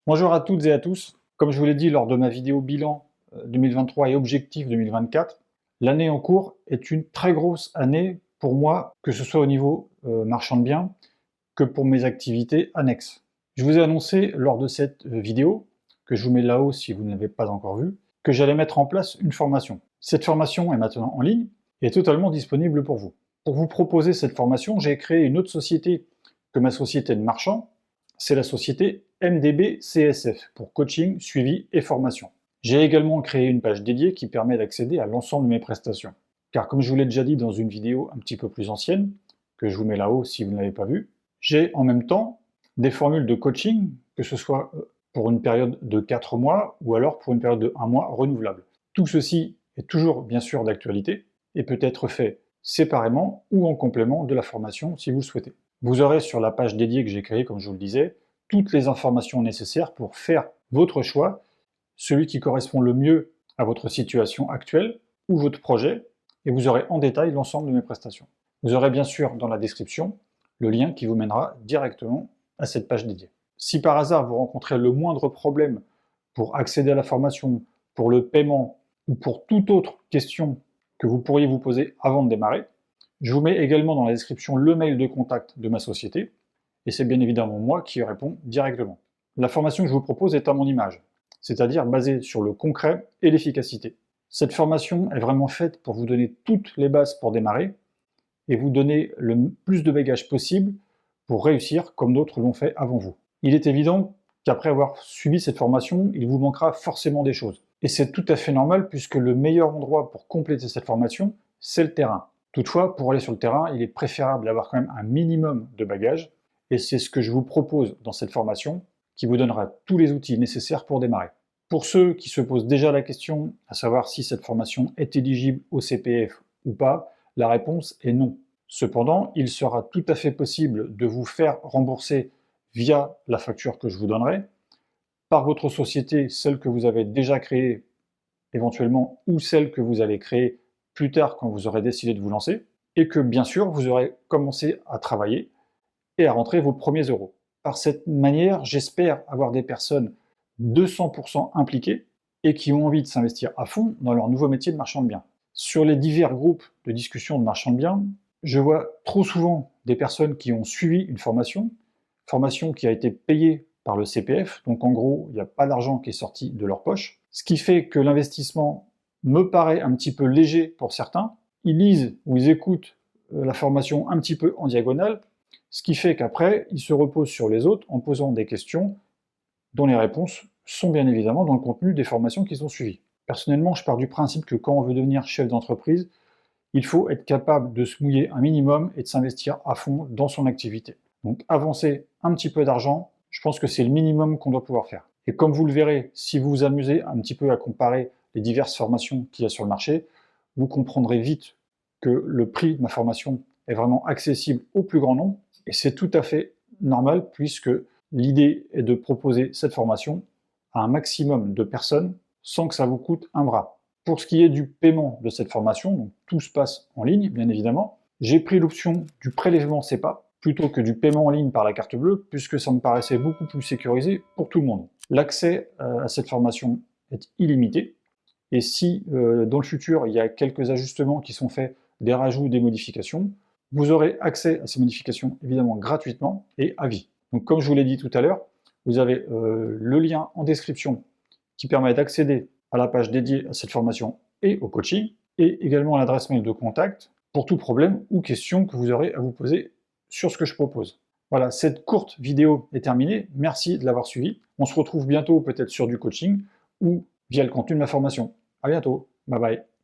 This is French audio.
Bonjour à toutes et à tous. Comme je vous l'ai dit lors de ma vidéo bilan 2023 et objectif 2024, l'année en cours est une très grosse année pour moi, que ce soit au niveau marchand de biens que pour mes activités annexes. Je vous ai annoncé lors de cette vidéo, que je vous mets là-haut si vous ne l'avez pas encore vue, que j'allais mettre en place une formation. Cette formation est maintenant en ligne et est totalement disponible pour vous. Pour vous proposer cette formation, j'ai créé une autre société que ma société de marchand, c'est la société MDB CSF pour coaching, suivi et formation. J'ai également créé une page dédiée qui permet d'accéder à l'ensemble de mes prestations. Car comme je vous l'ai déjà dit dans une vidéo un petit peu plus ancienne, que je vous mets là-haut si vous ne l'avez pas vue, j'ai en même temps des formules de coaching, que ce soit pour une période de 4 mois ou alors pour une période de 1 mois renouvelable. Tout ceci est toujours bien sûr d'actualité et peut être fait séparément ou en complément de la formation si vous le souhaitez. Vous aurez sur la page dédiée que j'ai créée, comme je vous le disais, toutes les informations nécessaires pour faire votre choix, celui qui correspond le mieux à votre situation actuelle ou votre projet, et vous aurez en détail l'ensemble de mes prestations. Vous aurez bien sûr dans la description le lien qui vous mènera directement à cette page dédiée. Si par hasard vous rencontrez le moindre problème pour accéder à la formation, pour le paiement ou pour toute autre question que vous pourriez vous poser avant de démarrer, je vous mets également dans la description le mail de contact de ma société, et c'est bien évidemment moi qui réponds directement. La formation que je vous propose est à mon image, c'est-à-dire basée sur le concret et l'efficacité. Cette formation est vraiment faite pour vous donner toutes les bases pour démarrer, et vous donner le plus de bagages possible pour réussir comme d'autres l'ont fait avant vous. Il est évident qu'après avoir suivi cette formation, il vous manquera forcément des choses. Et c'est tout à fait normal puisque le meilleur endroit pour compléter cette formation, c'est le terrain. Toutefois, pour aller sur le terrain, il est préférable d'avoir quand même un minimum de bagages, et c'est ce que je vous propose dans cette formation, qui vous donnera tous les outils nécessaires pour démarrer. Pour ceux qui se posent déjà la question, à savoir si cette formation est éligible au CPF ou pas, la réponse est non. Cependant, il sera tout à fait possible de vous faire rembourser via la facture que je vous donnerai, par votre société, celle que vous avez déjà créée éventuellement, ou celle que vous allez créer plus tard quand vous aurez décidé de vous lancer, et que bien sûr, vous aurez commencé à travailler et à rentrer vos premiers euros. Par cette manière, j'espère avoir des personnes 200% impliquées et qui ont envie de s'investir à fond dans leur nouveau métier de marchand de biens. Sur les divers groupes de discussion de marchands de biens, je vois trop souvent des personnes qui ont suivi une formation qui a été payée par le CPF, donc en gros, il n'y a pas d'argent qui est sorti de leur poche, ce qui fait que l'investissement me paraît un petit peu léger pour certains. Ils lisent ou ils écoutent la formation un petit peu en diagonale, ce qui fait qu'après, ils se reposent sur les autres en posant des questions dont les réponses sont bien évidemment dans le contenu des formations qu'ils ont suivies. Personnellement, je pars du principe que quand on veut devenir chef d'entreprise, il faut être capable de se mouiller un minimum et de s'investir à fond dans son activité. Donc avancer un petit peu d'argent, je pense que c'est le minimum qu'on doit pouvoir faire. Et comme vous le verrez, si vous vous amusez un petit peu à comparer les diverses formations qu'il y a sur le marché, vous comprendrez vite que le prix de ma formation est vraiment accessible au plus grand nombre, et c'est tout à fait normal puisque l'idée est de proposer cette formation à un maximum de personnes sans que ça vous coûte un bras. Pour ce qui est du paiement de cette formation, donc tout se passe en ligne, bien évidemment, j'ai pris l'option du prélèvement SEPA plutôt que du paiement en ligne par la carte bleue, puisque ça me paraissait beaucoup plus sécurisé pour tout le monde. L'accès à cette formation est illimité, et si dans le futur il y a quelques ajustements qui sont faits, des rajouts, des modifications, vous aurez accès à ces modifications évidemment gratuitement et à vie. Donc comme je vous l'ai dit tout à l'heure, vous avez le lien en description qui permet d'accéder à la page dédiée à cette formation et au coaching, et également l'adresse mail de contact pour tout problème ou question que vous aurez à vous poser sur ce que je propose. Voilà, cette courte vidéo est terminée, merci de l'avoir suivie. On se retrouve bientôt peut-être sur du coaching ou via le contenu de ma formation. À bientôt, bye bye.